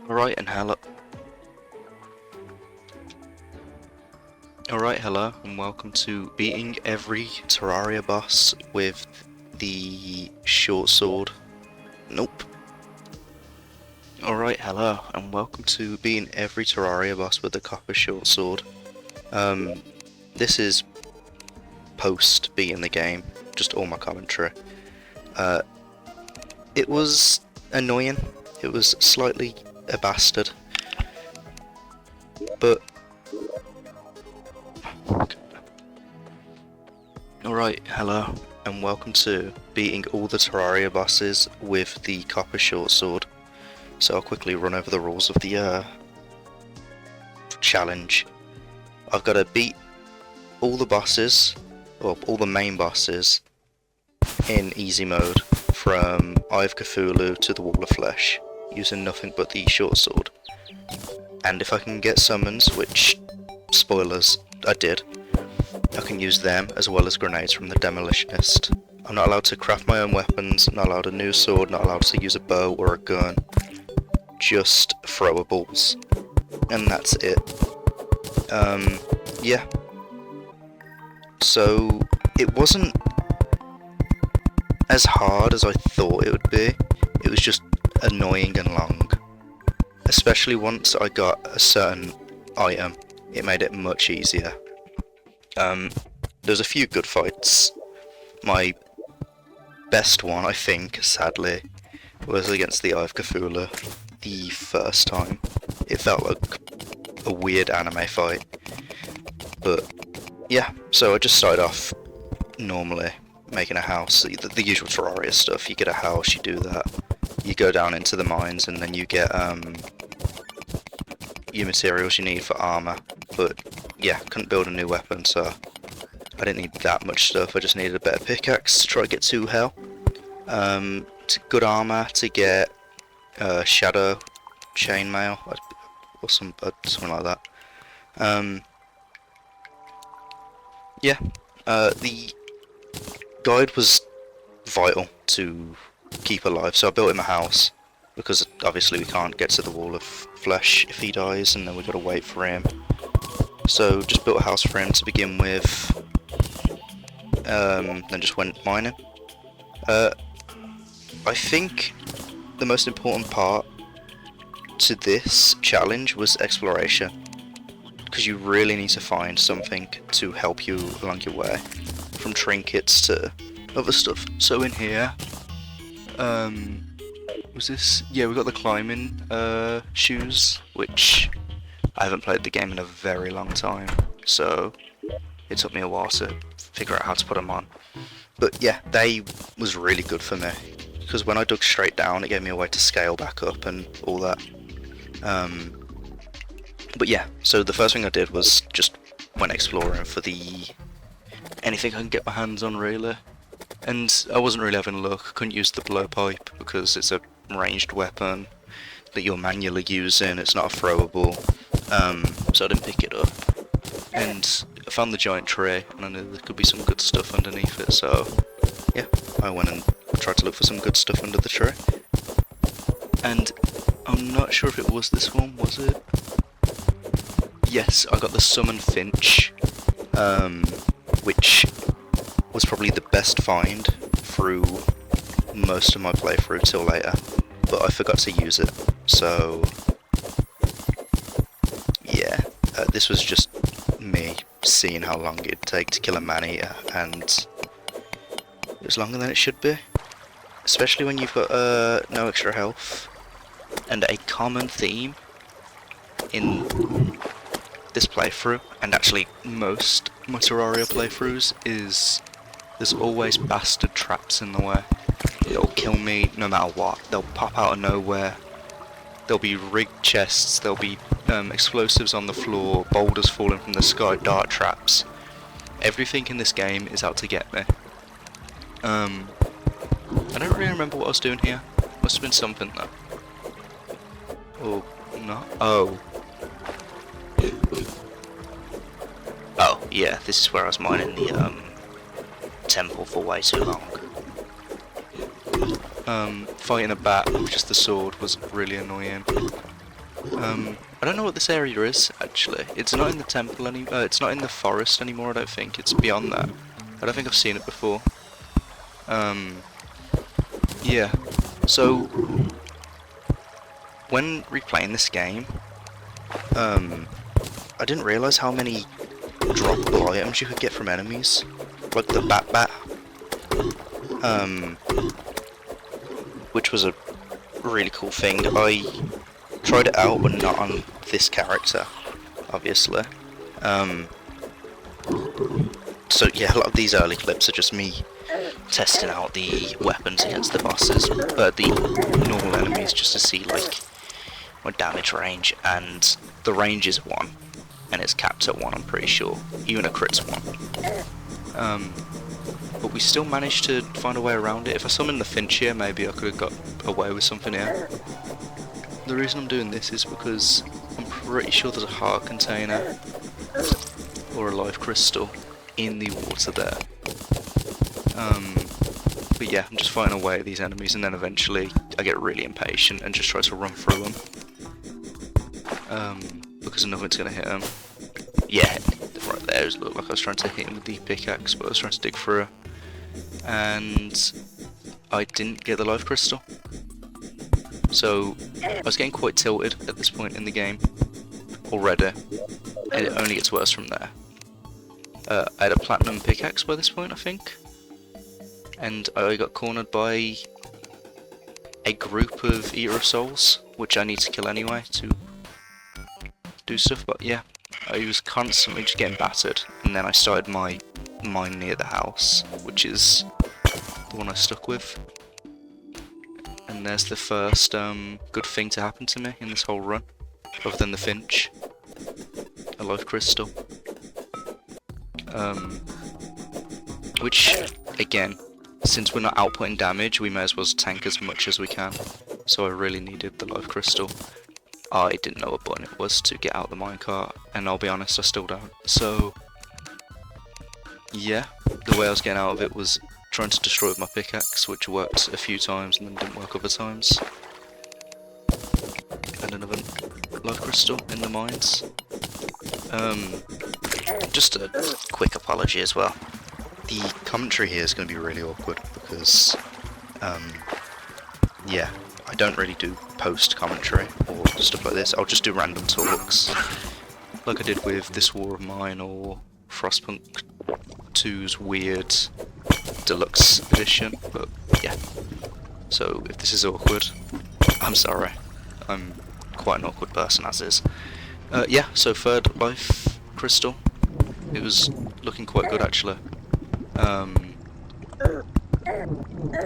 Alright, hello, and welcome to beating every Terraria boss with the short sword. Nope. Alright, hello, and welcome to beating every Terraria boss with the copper short sword. This is post beating the game, just all my commentary. It was annoying, it was slightly a bastard, but alright, hello, and welcome to beating all the Terraria bosses with the copper short sword. So I'll quickly run over the rules of the challenge. I've got to beat all the bosses, or all the main bosses, in easy mode, from Eye of Cthulhu to the Wall of Flesh, using nothing but the short sword. And if I can get summons, which, spoilers, I did, I can use them as well as grenades from the Demolitionist. I'm not allowed to craft my own weapons, not allowed a new sword, not allowed to use a bow or a gun, just throwables. And that's it. Yeah. So, it wasn't as hard as I thought it would be. It was just annoying and long. Especially once I got a certain item, it made it much easier. There's a few good fights. My best one, I think, sadly, was against the Eye of Cthulhu the first time. It felt like a weird anime fight. But yeah, so I just started off normally, making a house, the usual Terraria stuff. You get a house, you do that, you go down into the mines, and then you get your materials you need for armor. But yeah, couldn't build a new weapon, so I didn't need that much stuff. I just needed a better pickaxe to try to get to hell. Good armor to get shadow chainmail or something like that. Yeah, the guide was vital to keep alive, so I built him a house, because obviously we can't get to the Wall of Flesh if he dies, and then we've got to wait for him. So just built a house for him to begin with, then just went mining. I think the most important part to this challenge was exploration, because you really need to find something to help you along your way, from trinkets to other stuff. So in here, was this? Yeah, we got the climbing shoes, which I haven't played the game in a very long time, so it took me a while to figure out how to put them on. But yeah, they was really good for me, because when I dug straight down, it gave me a way to scale back up and all that. But yeah, so the first thing I did was just went exploring for anything I can get my hands on, really. And I wasn't really having luck. I couldn't use the blowpipe because it's a ranged weapon that you're manually using. It's not a throwable, so I didn't pick it up. And I found the giant tree, and I knew there could be some good stuff underneath it. So yeah, I went and tried to look for some good stuff under the tree. And I'm not sure if it was this one. Was it? Yes, I got the Summon Finch, which was probably the best find through most of my playthrough till later, but I forgot to use it, so yeah, this was just me seeing how long it'd take to kill a man-eater, and it was longer than it should be, especially when you've got no extra health. And a common theme in this playthrough, and actually most my Terraria playthroughs, is there's always bastard traps in the way. It'll kill me no matter what. They'll pop out of nowhere. There'll be rigged chests, there'll be explosives on the floor, boulders falling from the sky, dart traps. Everything in this game is out to get me. I don't really remember what I was doing here. Must have been something though. Or not? Oh, yeah, this is where I was mining the temple for way too long. Fighting a bat with just the sword was really annoying. I don't know what this area is actually. It's not in the temple it's not in the forest anymore. I don't think it's beyond that. I don't think I've seen it before. Yeah. So when replaying this game, I didn't realise how many droppable items you could get from enemies, like the bat, which was a really cool thing. I tried it out, but not on this character, obviously. So yeah, a lot of these early clips are just me testing out the weapons against the bosses, the normal enemies, just to see like my damage range, and the range is 1, and it's capped at 1, I'm pretty sure, even a crit's 1. But we still managed to find a way around it. If I summoned the Finch here, maybe I could have got away with something here. The reason I'm doing this is because I'm pretty sure there's a heart container or a life crystal in the water there. But yeah, I'm just fighting away at these enemies, and then eventually I get really impatient and just try to run through them. Because nothing's going to hit them. Yeah, right there, it looked like I was trying to hit him with the pickaxe, but I was trying to dig through. And I didn't get the life crystal. So I was getting quite tilted at this point in the game already, and it only gets worse from there. I had a platinum pickaxe by this point, I think, and I got cornered by a group of Eater of Souls, which I need to kill anyway to do stuff. But yeah, I was constantly just getting battered, and then I started my mine near the house, which is the one I stuck with. And there's the first good thing to happen to me in this whole run, other than the Finch, a life crystal. Which, again, since we're not outputting damage, we may as well tank as much as we can. So I really needed the life crystal. I didn't know what button it was to get out the minecart, and I'll be honest, I still don't. So yeah, the way I was getting out of it was trying to destroy with my pickaxe, which worked a few times and then didn't work other times. And another life crystal in the mines. Just a quick apology as well. The commentary here is going to be really awkward because, yeah, I don't really do post commentary or stuff like this. I'll just do random talks, like I did with This War of Mine or Frostpunk 2's weird deluxe edition. But yeah, so if this is awkward, I'm sorry. I'm quite an awkward person as is. Yeah, so third life crystal. It was looking quite good actually.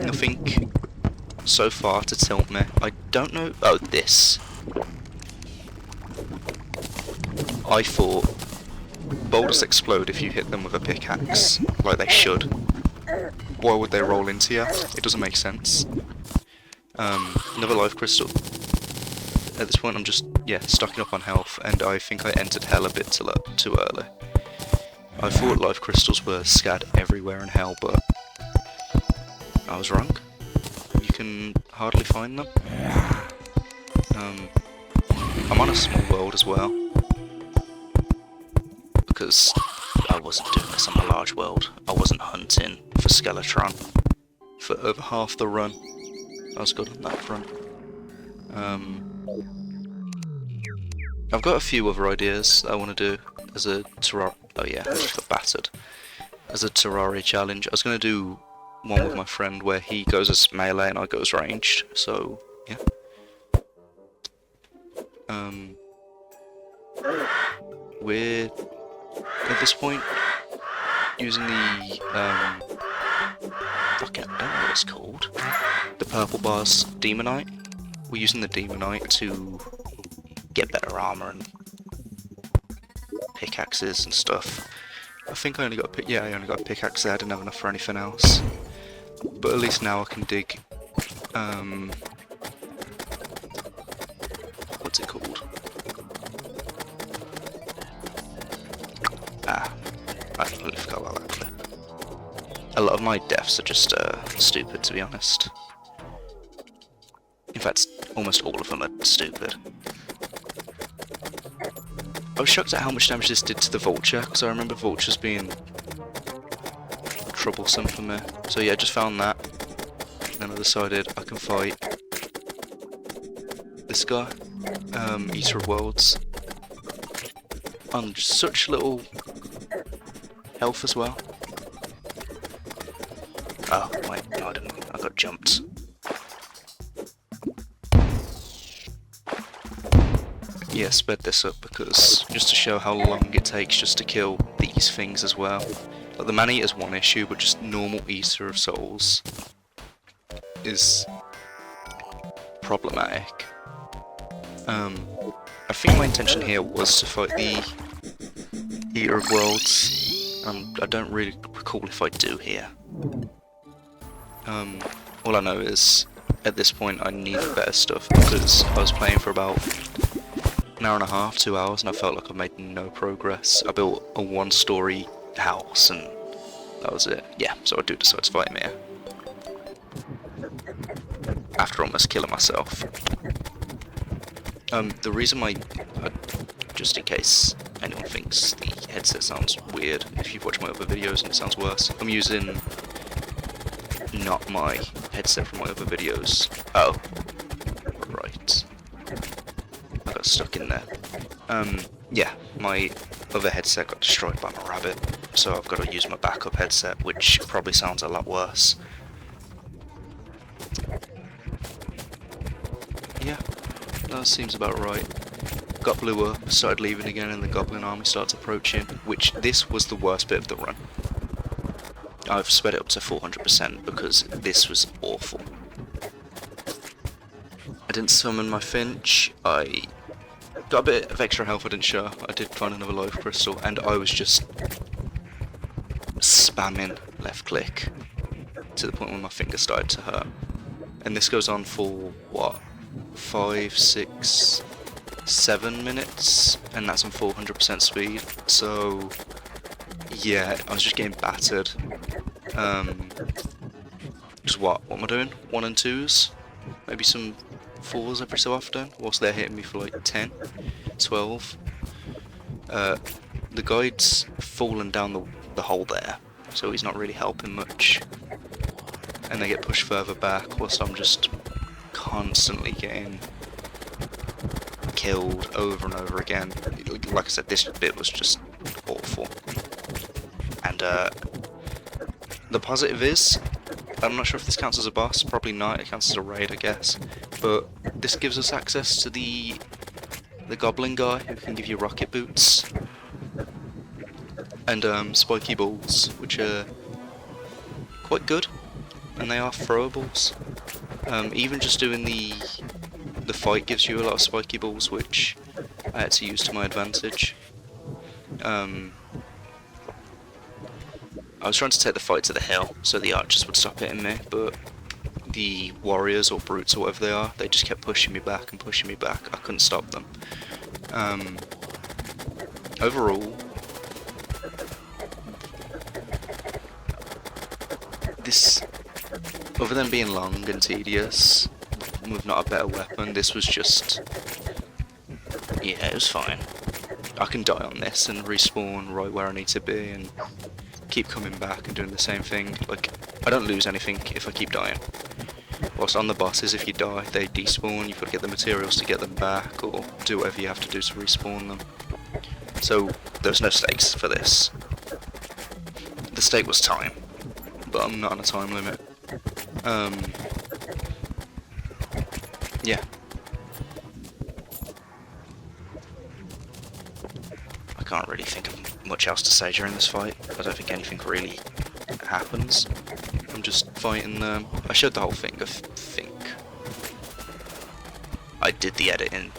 Nothing so far to tilt me. I don't know. Oh, this. I thought boulders explode if you hit them with a pickaxe, like they should. Why would they roll into you? It doesn't make sense. Another life crystal. At this point I'm just, yeah, stocking up on health, and I think I entered hell a bit too early. I thought life crystals were scattered everywhere in hell, but I was wrong. You can hardly find them. I'm on a small world as well, because I wasn't doing this on a large world. I wasn't hunting for Skeletron for over half the run. I was good on that front. I've got a few other ideas that I want to do as a Terraria. Oh yeah, I just got battered. As a Terraria challenge, I was going to do one with my friend where he goes as melee and I go as ranged. So yeah. We're at this point using the fucking, I don't know what it's called. The purple bar's Demonite. We're using the Demonite to get better armor and pickaxes and stuff. I think I only got I only got a pickaxe there. I didn't have enough for anything else. But at least now I can dig. What's it called? I completely forgot about that actually. A lot of my deaths are just stupid, to be honest. In fact, almost all of them are stupid. I was shocked at how much damage this did to the vulture, because I remember vultures being troublesome for me. So yeah, I just found that. And then I decided I can fight this guy, Eater of Worlds, on such little health as well. Oh, wait, no I didn't. I got jumped. Yeah, sped this up because just to show how long it takes just to kill these things as well. Like the man eater's one issue, but just normal Eater of Souls is problematic. I think my intention here was to fight the Eater of Worlds. I don't really recall if I do here. All I know is at this point I need better stuff because I was playing for about an hour and a half, 2 hours, and I felt like I made no progress. I built a 1-story house and that was it. Yeah, so I do decide to fight him here. After almost killing myself. The reason just in case anyone thinks the headset sounds weird, if you've watched my other videos and it sounds worse, I'm using not my headset from my other videos. Oh, right. I got stuck in there. Yeah, my other headset got destroyed by my rabbit, so I've got to use my backup headset, which probably sounds a lot worse. Yeah, that seems about right. Got blew up, started leaving again, and the goblin army starts approaching, which this was the worst bit of the run. I've sped it up to 400% because this was awful. I didn't summon my finch, I got a bit of extra health I didn't show, I did find another life crystal, and I was just spamming left click to the point where my finger started to hurt. And this goes on for, what, 5, 6, 7 minutes, and that's on 400% speed, so yeah, I was just getting battered. Just what am I doing? 1 and 2s? Maybe some 4s every so often, whilst they're hitting me for like 10, 12. The guide's fallen down the hole there, so he's not really helping much. And they get pushed further back, whilst I'm just constantly getting killed over and over again. Like I said, this bit was just awful. And the positive is, I'm not sure if this counts as a boss, probably not, it counts as a raid I guess, but this gives us access to the goblin guy who can give you rocket boots and spiky balls, which are quite good, and they are throwables. Even just doing the fight gives you a lot of spiky balls, which I had to use to my advantage. I was trying to take the fight to the hill so the archers would stop hitting me, but the warriors or brutes or whatever they are, they just kept pushing me back and pushing me back. I couldn't stop them. Overall, this, other than being long and tedious, with not a better weapon, this was just, yeah, it was fine. I can die on this and respawn right where I need to be and keep coming back and doing the same thing. Like, I don't lose anything if I keep dying. Whilst on the bosses, if you die, they despawn, you've got to get the materials to get them back, or do whatever you have to do to respawn them. So, there's no stakes for this. The stake was time, but I'm not on a time limit. Yeah. I can't really think of much else to say during this fight. I don't think anything really happens. I'm just fighting them. I showed the whole thing, I think. I did the editing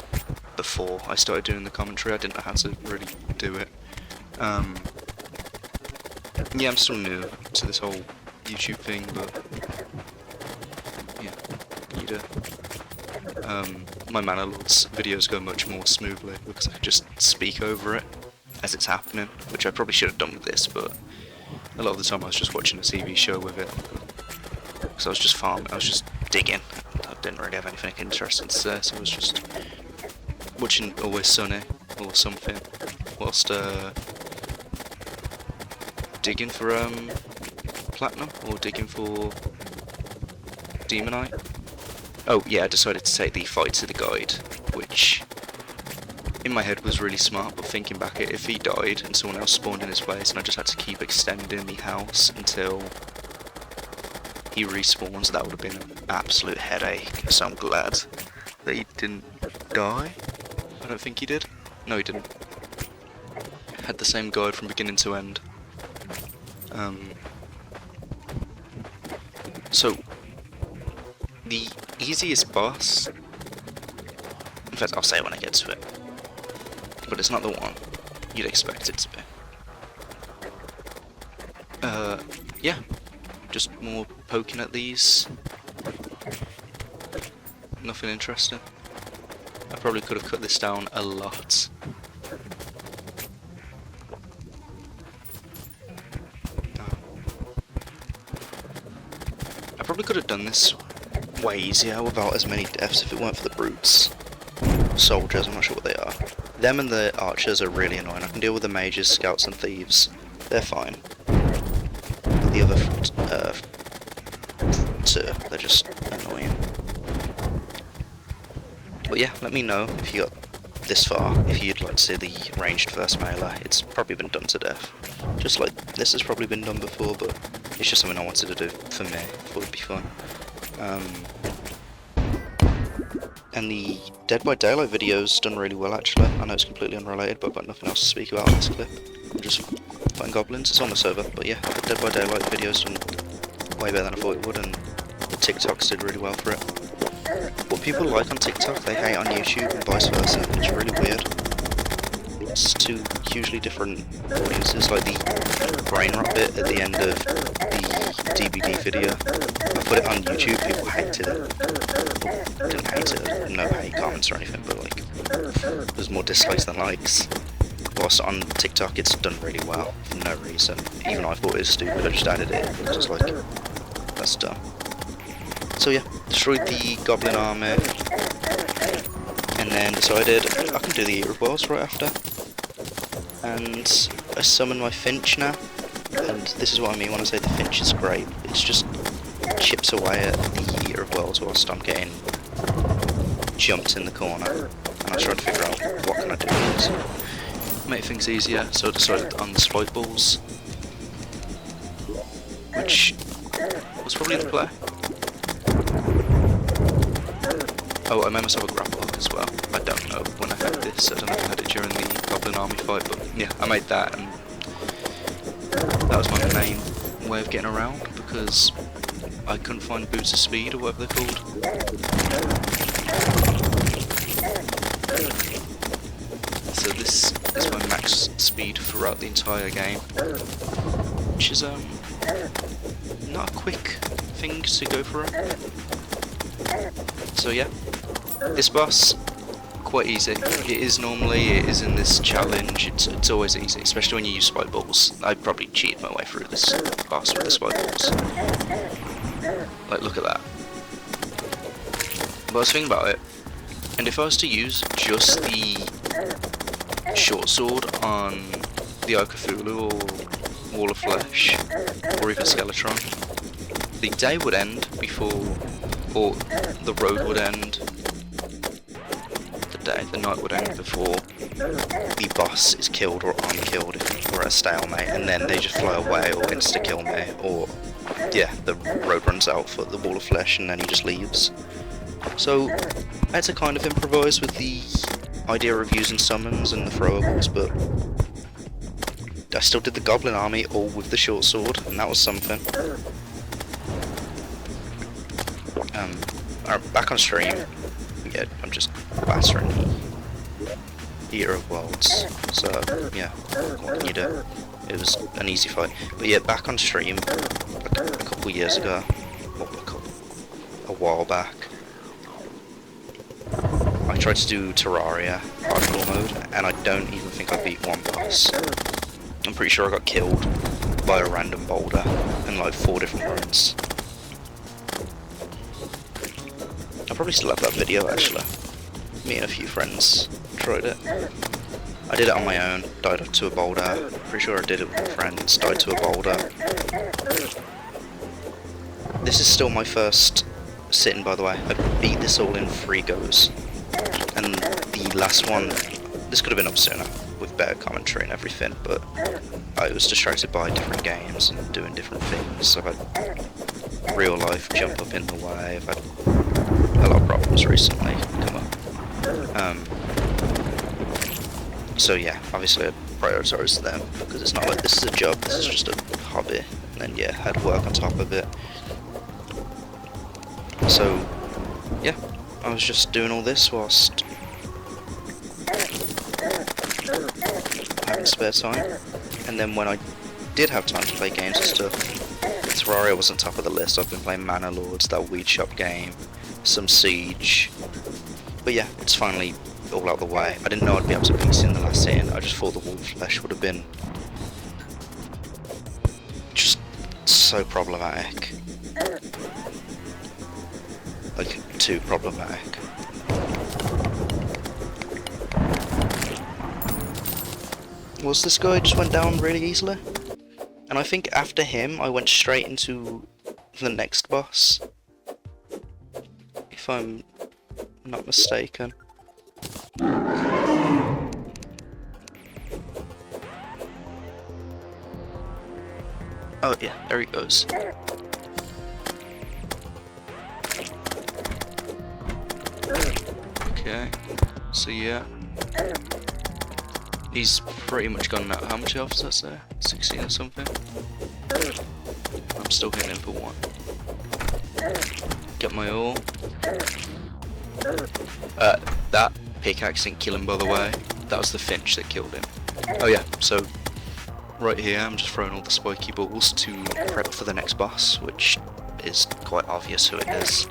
before I started doing the commentary. I didn't know how to really do it. Yeah, I'm still new to this whole YouTube thing, but yeah, my Mana Lord's videos go much more smoothly because I can just speak over it as it's happening, which I probably should have done with this, but a lot of the time I was just watching a TV show with it, because I was just farming, I was just digging. I didn't really have anything interesting to say, so I was just watching Always Sunny or something whilst digging for platinum or digging for demonite. Oh yeah, I decided to take the fight to the guide, which in my head was really smart, but thinking back if he died and someone else spawned in his place and I just had to keep extending the house until he respawns, that would have been an absolute headache. So I'm glad that he didn't die. I don't think he did. No, he didn't. Had the same guide from beginning to end. So the easiest boss, in fact I'll say it when I get to it, but it's not the one you'd expect it to be. Yeah, just more poking at these. Nothing interesting. I probably could have cut this down a lot. I probably could have done this way easier without as many deaths if it weren't for the brutes. Soldiers, I'm not sure what they are. Them and the archers are really annoying. I can deal with the mages, scouts and thieves. They're fine. But the other two, they're just annoying. But yeah, let me know if you got this far, if you'd like to see the ranged first melee. It's probably been done to death. Just like this has probably been done before, but it's just something I wanted to do for me. Thought it'd be fun. And the Dead by Daylight video's done really well actually. I know it's completely unrelated, but I've got nothing else to speak about in this clip. I'm just fighting goblins. It's on the server, but yeah, the Dead by Daylight video's done way better than I thought it would, and the TikToks did really well for it. What people like on TikTok, they hate on YouTube, and vice versa. It's really weird. It's two hugely different audiences, like the brain rot bit at the end of the DBD video. I put it on YouTube, people hated it. Well, didn't hate it, no hate comments or anything, but like, there's more dislikes than likes. Whilst on TikTok it's done really well, for no reason. Even I thought it was stupid, I just added it, just like, that's dumb. So yeah, destroyed the goblin army, and then decided I can do the Eater of Worlds right after. And I summon my Finch now, and this is what I mean when I say the Finch is great. It's just chips away at the Eater of Worlds whilst I'm getting jumped in the corner, and I was trying to figure out what can I do with this. Make things easier, so I decided on the spike balls, which was probably the play. Oh, I made myself a grapple hook as well. I don't know when I had this. I don't know if I had it during the Goblin Army fight, but yeah, I made that, and that was my main way of getting around because I couldn't find boots of speed or whatever they're called. So this is my max speed throughout the entire game, which is not a quick thing to go for. So yeah. This boss, quite easy. It is in this challenge, it's always easy, especially when you use spike balls. I probably cheated my way through this boss with the spike balls. Like, look at that. But I was thinking about it, and if I was to use just the short sword on the Eye of Cthulhu or Wall of Flesh, or even Skeletron, the day would end before, or the road would end, the night would end before the boss is killed or I'm killed if we're at a stalemate, and then they just fly away or insta-kill me, or yeah, the road runs out for the Wall of Flesh and then he just leaves. So I had to kind of improvise with the idea of using summons and the throwables, but I still did the Goblin Army all with the short sword, and that was something. Back on stream, yeah, I'm just battering the Eater of Worlds, so yeah, what can you do? It was an easy fight. But yeah, back on stream, like a couple years ago, or a while back, I tried to do Terraria hardcore mode, and I don't even think I beat one boss. I'm pretty sure I got killed by a random boulder in like 4 different runs. I probably still have that video actually. Me and a few friends tried it. I did it on my own, died to a boulder. Pretty sure I did it with friends, died to a boulder. This is still my first sitting, by the way. I beat this all in 3 goes. And the last one, this could have been up sooner with better commentary and everything, but I was distracted by different games and doing different things. I've had real life jump up in the way. I've had a lot of problems recently come up. So yeah, obviously I prioritise them, because it's not like this is a job, this is just a hobby. And then yeah, had work on top of it. So yeah, I was just doing all this whilst having spare time. And then when I did have time to play games and stuff, Terraria wasn't top of the list. I've been playing Manor Lords, that weed shop game, some Siege. But yeah, it's finally all out of the way. I didn't know I'd be able to beat it in the last scene. I just thought the wolf flesh would have been just so problematic. Like, too problematic. Was this guy just went down really easily? And I think after him, I went straight into the next boss. If I'm not mistaken. Oh yeah, there he goes. Okay, so yeah. He's pretty much gone out. How much health does that say? 16 or something? I'm still hitting him for 1. Get my ore. That pickaxe didn't kill him, by the way. That was the finch that killed him. Oh yeah, so right here I'm just throwing all the spiky balls to prep for the next boss, which is quite obvious who it is.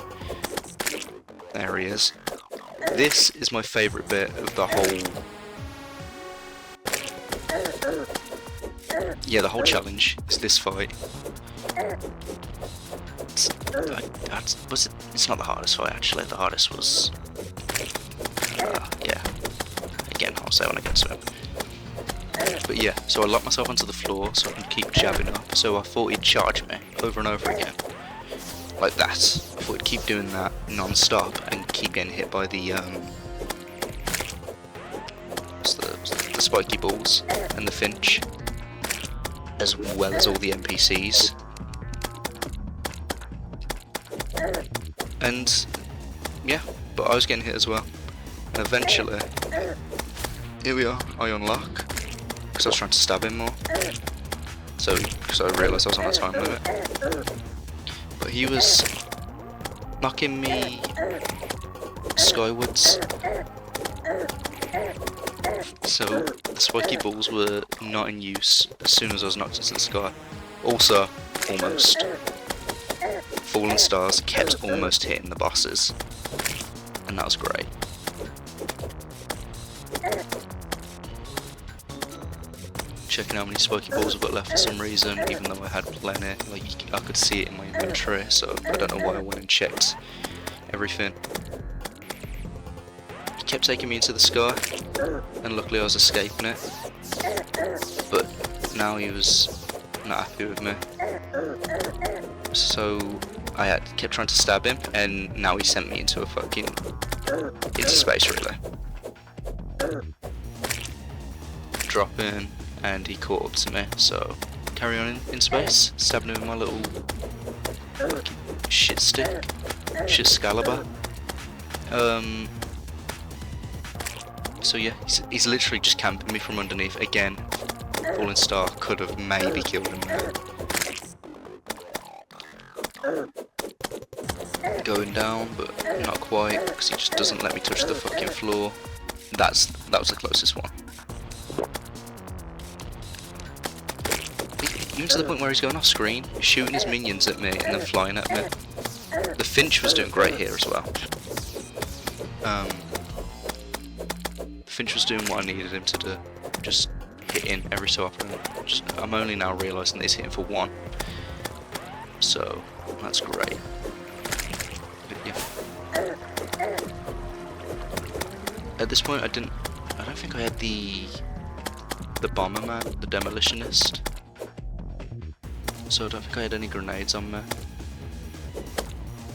There he is. This is my favourite bit of the whole... Yeah, the whole challenge is this fight. It's not the hardest fight, actually. The hardest was... yeah. Again, I'll say when I get to him. But yeah, so I locked myself onto the floor so I can keep jabbing up. So I thought he'd charge me over and over again. Like that. I thought he'd keep doing that non-stop and keep getting hit by the spiky balls and the finch, as well as all the NPCs. And yeah, but I was getting hit as well. And eventually, here we are, I unlock, because I was trying to stab him more. So, because I realised I was on a time limit. But he was knocking me skywards. So the spiky balls were not in use as soon as I was knocked into the sky. Also, almost. Fallen stars kept almost hitting the bosses. And that was great. Checking how many spiky balls I've got left for some reason, even though I had plenty. Like, I could see it in my inventory, so I don't know why I went and checked everything. He kept taking me into the sky, and luckily I was escaping it. But now he was not happy with me. So I kept trying to stab him, and now he sent me into into space, really. Drop in, and he caught up to me, so carry on in space, stabbing him with my little shit stick, shit Excalibur. So yeah, he's literally just camping me from underneath. Again, Fallen Star could have maybe killed him there. Going down, but not quite, because he just doesn't let me touch the fucking floor. That was the closest one. Even to the point where he's going off screen, shooting his minions at me and then flying at me. The finch was doing great here as well. The finch was doing what I needed him to do, just hitting every so often. I'm only now realising that he's hitting for 1, so that's great. But yeah. At this point, I don't think I had the the bomber man, the demolitionist. So I don't think I had any grenades on me.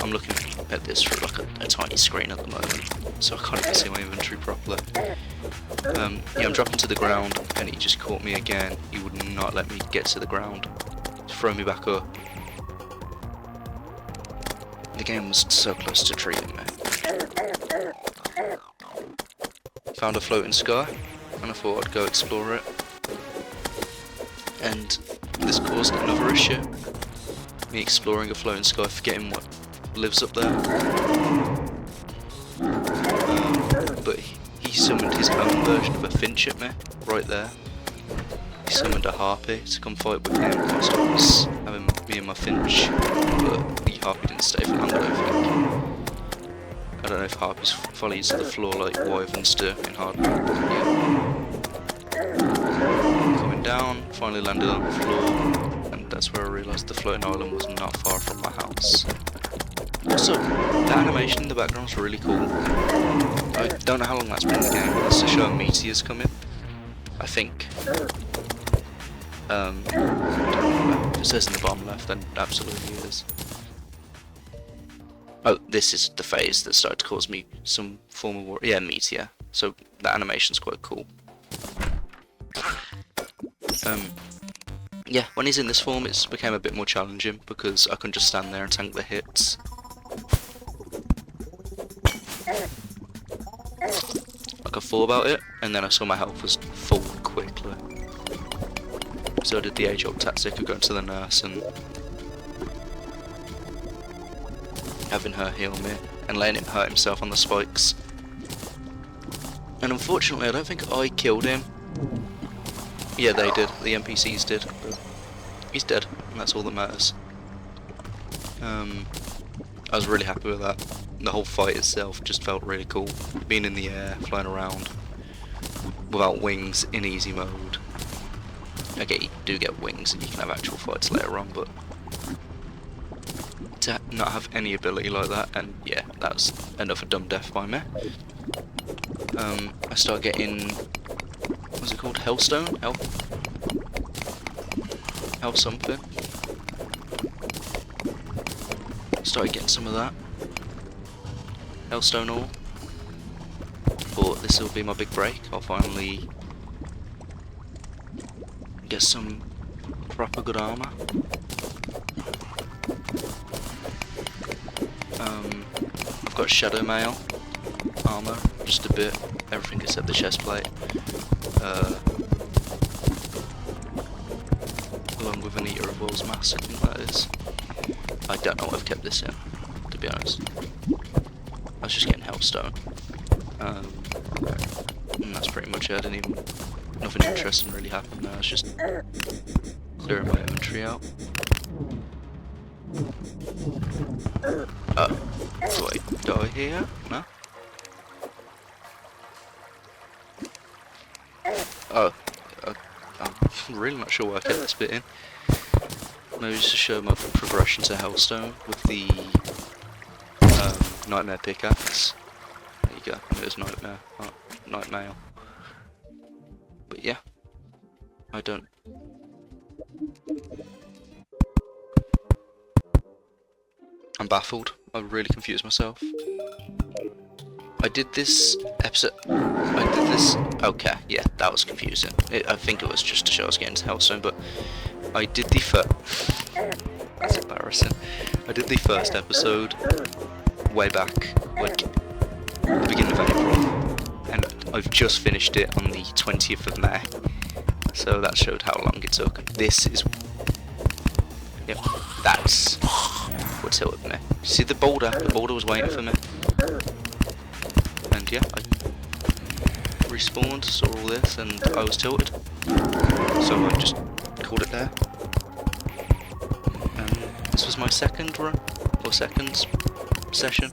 I'm looking at this through like a tiny screen at the moment, so I can't even see my inventory properly. Yeah, I'm dropping to the ground, and he just caught me again. He would not let me get to the ground. Throw me back up. The game was so close to treating me. Found a floating sky, and I thought I'd go explore it. And this caused another issue. Me exploring a floating sky, forgetting what lives up there. But he summoned his own version of a finch at me, right there. He summoned a harpy to come fight with him whilst I was having me and my finch, but the harpy didn't stay for long, I don't think. I don't know if harpies follow you to the floor like wyverns do in hard mode, but yeah. Coming down, finally landed on the floor, and that's where I realised the floating island was not far from my house. Also, the animation in the background is really cool. I don't know how long that's been in the game, but it's to show meteors coming. I think. I don't know. If it says in the bottom left, then absolutely is. Oh, this is the phase that started to cause me some form of war. Yeah, meteor. So the animation's quite cool. Yeah, when he's in this form, it's became a bit more challenging because I can just stand there and tank the hits. Like I thought about it, and then I saw my health was full quickly. So I did the age-old tactic of going to the nurse and having her heal me and letting him hurt himself on the spikes. And unfortunately, I don't think I killed him. Yeah, they did. The NPCs did. But he's dead, and that's all that matters. I was really happy with that. The whole fight itself just felt really cool. Being in the air, flying around without wings in easy mode. Okay, you do get wings and you can have actual fights later on, but to not have any ability like that, and yeah, that's another dumb death by me. I start getting, what's it called, Hellstone? Hell something. Started getting some of that. Hellstone ore. But this will be my big break. I'll finally get some proper good armor. I've got shadow mail armor, just a bit. Everything except the chest plate. Along with an Eater of Worlds mask, I think that is. I don't know what I've kept this in, to be honest. I was just getting Hellstone. And that's pretty much it. Nothing interesting really happened there. I was just clearing my inventory out. Do I die here? No? I'm really not sure why I kept this bit in. Maybe just to show my progression to Hellstone with the Nightmare pickaxe. There you go, there's Nightmare, not Nightmail. But yeah, I don't... I'm baffled, I really confused myself. I did this episode... Okay, yeah, that was confusing. I think it was just to show us getting to Hellstone, but I did the That's embarrassing. I did the first episode way back, like, the beginning of April, and I've just finished it on the 20th of May. So that showed how long it took. This is... Yep, that's what tilted me. See the boulder? The boulder was waiting for me. And yeah, I respawned, saw all this, and I was tilted. So I just called it there. And this was my second run, or second session.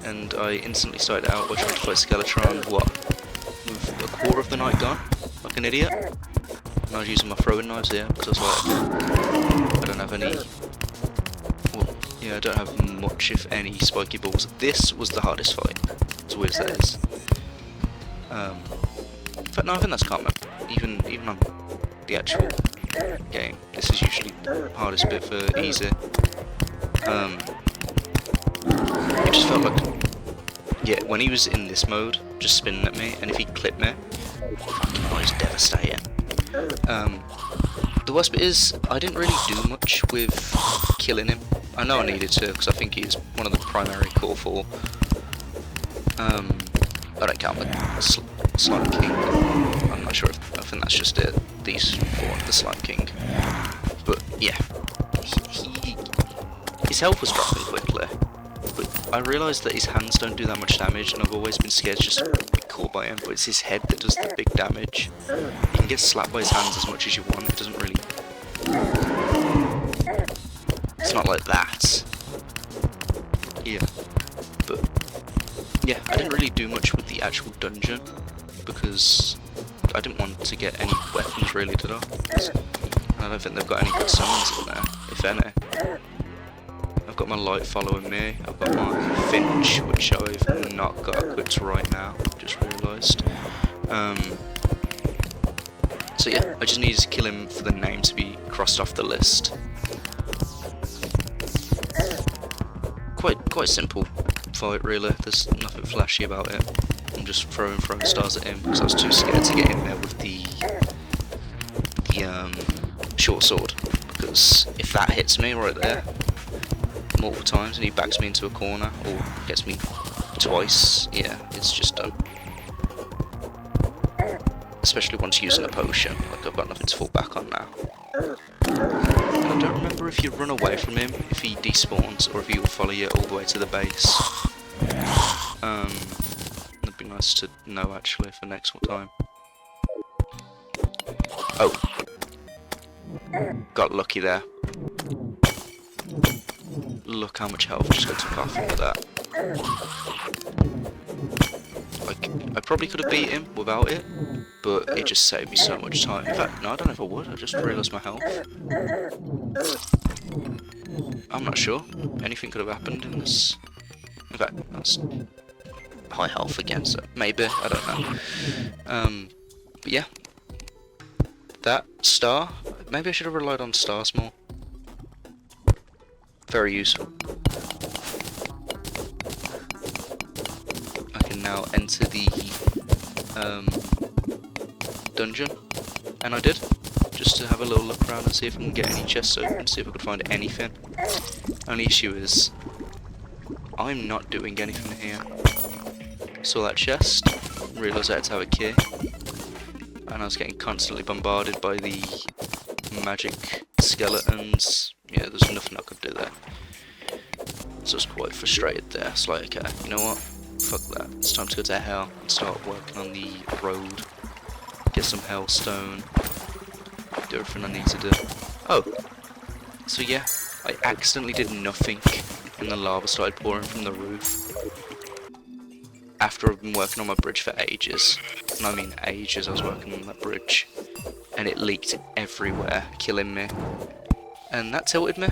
And I instantly started out by trying to fight Skeletron, with a quarter of the night gone, like an idiot. And I was using my throwing knives here, because I was like, I don't have any... Well, yeah, I don't have much, if any, spiky balls. This was the hardest fight, as weird as that is. But no, I think that's common. Even on the actual game, this is usually the hardest bit for easy. It just felt like, yeah, when he was in this mode, just spinning at me, and if he clipped me, fucking hell, it's devastating. The worst bit is, I didn't really do much with killing him. I know I needed to, because I think he's one of the primary core 4. I don't count the Slime King. I'm not sure if, I think that's just it. These 4 are the Slime King. But yeah, his health was dropping quickly. But I realised that his hands don't do that much damage, and I've always been scared to just be caught by him. But it's his head that does the big damage. You can get slapped by his hands as much as you want. It doesn't really. It's not like that. Yeah. But yeah, I didn't really do much with the actual dungeon because I didn't want to get any weapons, really, did I? I don't think they've got any good summons in there, if any. I've got my light following me, I've got my finch, which I've not got equipped right now, just realised. So yeah, I just needed to kill him for the name to be crossed off the list. Quite simple fight, really. There's nothing flashy about it. I'm just throwing stars at him because I was too scared to get in there with the short sword. Because if that hits me right there multiple times and he backs me into a corner or gets me twice, yeah, it's just done. Especially once using a potion, like I've got nothing to fall back on now. I don't remember if you run away from him, if he despawns, or if he will follow you all the way to the base. That'd be nice to know actually for next time. Oh. Got lucky there. Look how much health just got took off with that. I probably could have beat him without it, but it just saved me so much time. In fact, no, I don't know if I would. I just realised my health. I'm not sure. Anything could have happened in this. In fact, that's high health again, so maybe. I don't know. But yeah. That star. Maybe I should have relied on stars more. Very useful. I can now enter the dungeon, and I did, just to have a little look around and see if I can get any chests open, see if I could find anything. Only issue is, I'm not doing anything here. Saw that chest, realised I had to have a key, and I was getting constantly bombarded by the magic skeletons. Yeah, there's nothing I could do there. So I was quite frustrated there. It's like, okay, you know what? Fuck that. It's time to go to hell and start working on the road. Get some hellstone. Do everything I need to do. Oh! So yeah, I accidentally did nothing and the lava started pouring from the roof. After I've been working on my bridge for ages. And I mean ages, I was working on that bridge. And it leaked everywhere, killing me. And that tilted me.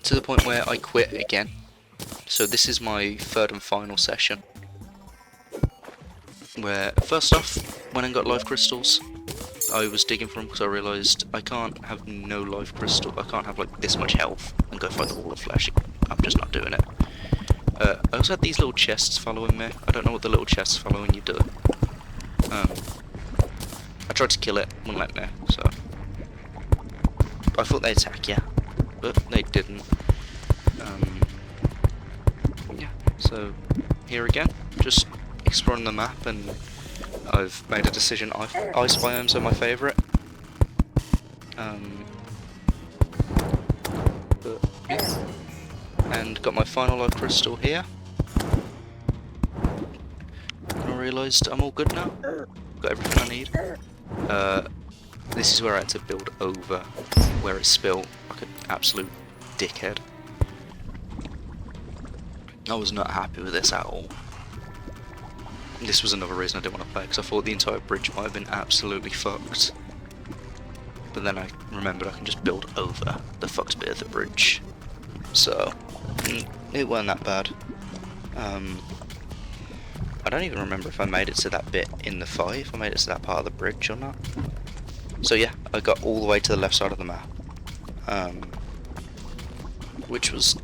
To the point where I quit again. So this is my third and final session. Where, first off, when I got life crystals, I was digging for them because I realised I can't have no life crystal. I can't have like this much health and go fight the wall of flesh. I'm just not doing it. I also had these little chests following me. I don't know what the little chests following you do. I tried to kill it, wouldn't let me, so I thought they'd attack you, but they didn't. Yeah, so here again, just exploring the map, and I've made a decision. Ice biomes are my favourite. But yeah, and got my final life crystal here. And I realised I'm all good now. Got everything I need. This is where I had to build over where it spilled like an absolute dickhead. I was not happy with this at all. This was another reason I didn't want to play, because I thought the entire bridge might have been absolutely fucked. But then I remembered I can just build over the fucked bit of the bridge. So, it wasn't that bad. I don't even remember if I made it to that bit in the fight, if I made it to that part of the bridge or not. So yeah, I got all the way to the left side of the map, which was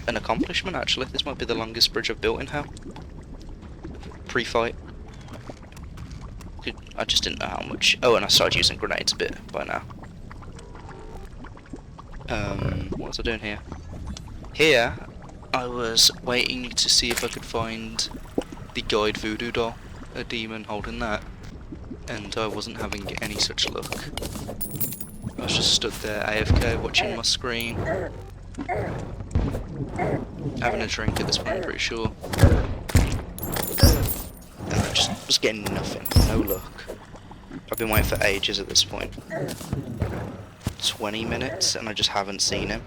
an accomplishment actually. This might be the longest bridge I've built in hell. Pre-fight. I just didn't know how much. Oh, and I started using grenades a bit by now. What was I doing here? Here, I was waiting to see if I could find the guide voodoo doll, a demon holding that, and I wasn't having any such luck. I was just stood there AFK watching my screen, having a drink at this point, I'm pretty sure, and I just was getting nothing, no luck. I've been waiting for ages at this point. 20 minutes and I just haven't seen him.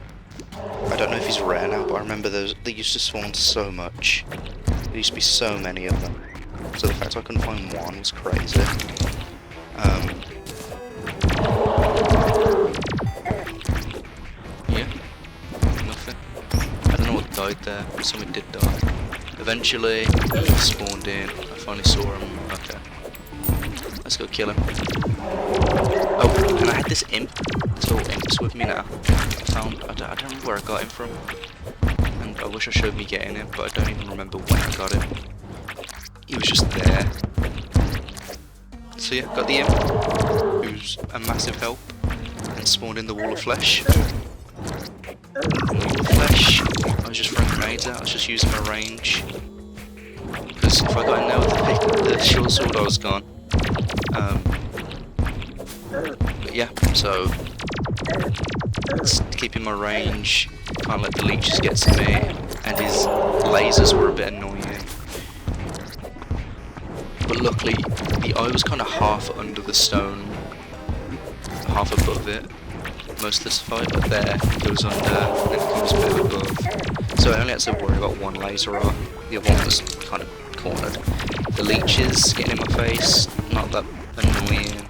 I don't know if he's rare now, but I remember they used to spawn so much. There used to be so many of them. So the fact I couldn't find one was crazy. Yeah, nothing. I don't know what died there, but something did die. Eventually, he spawned in. I finally saw him. Okay. Let's go kill him. Oh, and I had this imp. This little imp's with me now. I don't remember where I got him from. And I wish I showed me getting him, but I don't even remember when I got him. He was just there. So yeah, got the imp, who's a massive help, and spawned in the wall of flesh. The wall of flesh, I was just throwing grenades out, I was just using my range. Because if I got in there with the short sword, I was gone. But yeah, so just keeping my range, can't let the leeches get to me, and his lasers were a bit annoying. But luckily, the eye was kind of half under the stone, half above it, most of this fight, but there, it was under, and then it was a bit above. So I only had to worry about one laser eye, the other one was kind of cornered. The leeches getting in my face, not that annoying,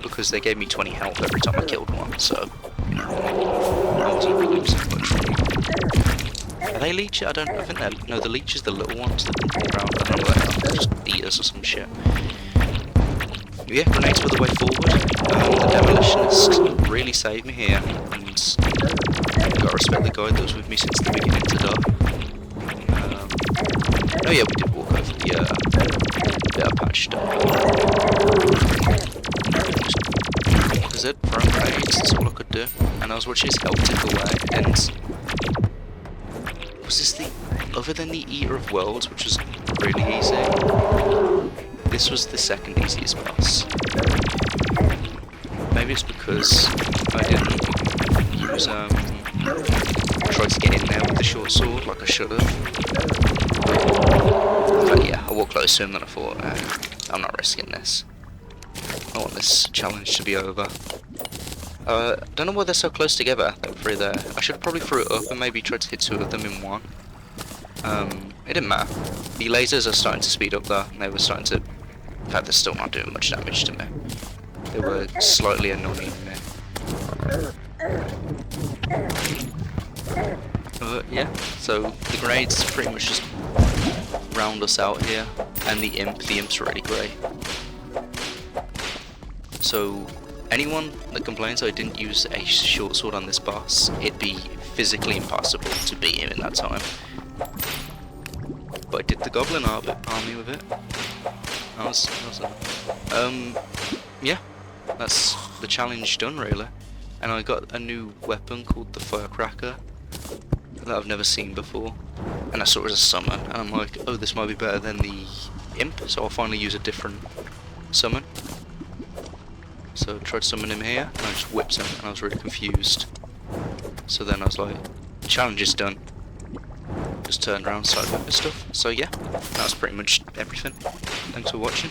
because they gave me 20 health every time I killed one, so, you know, I wasn't really losing much really. Are they leeches? I think they're, no, the leeches, the little ones that can walk around, I don't know what they are, they're just eaters or some shit. Yeah, grenades were the way forward. The demolitionist really saved me here, and I gotta respect the guy that was with me since the beginning to die. Oh yeah, we did walk over the bit I patched up. Because it thrown grenades, that's all I could do. And I was watching his health tick away, and was this the, other than the Eater of Worlds, which was really easy, this was the second easiest boss. Maybe it's because I didn't use, tried to get in there with the short sword like I should have. But yeah, I walked close to him and I thought, I'm not risking this. I want this challenge to be over. Don't know why they're so close together, that three there. I should have probably threw it up and maybe tried to hit two of them in one. It didn't matter. The lasers are starting to speed up though, and they were starting to... In fact, they're still not doing much damage to me. They were slightly annoying me. Yeah, so the grenades pretty much just round us out here, and the imp's really great. So anyone that complains I didn't use a short sword on this boss, it'd be physically impossible to beat him in that time. But I did the goblin army with it. That was yeah, that's the challenge done really. And I got a new weapon called the firecracker that I've never seen before, and I saw it as a summon, and I'm like, oh, this might be better than the imp, so I'll finally use a different summon. So I tried summoning him here, and I just whipped him, and I was really confused. So then I was like, challenge is done. Just turned around, started whipping stuff. So yeah, that was pretty much everything. Thanks for watching.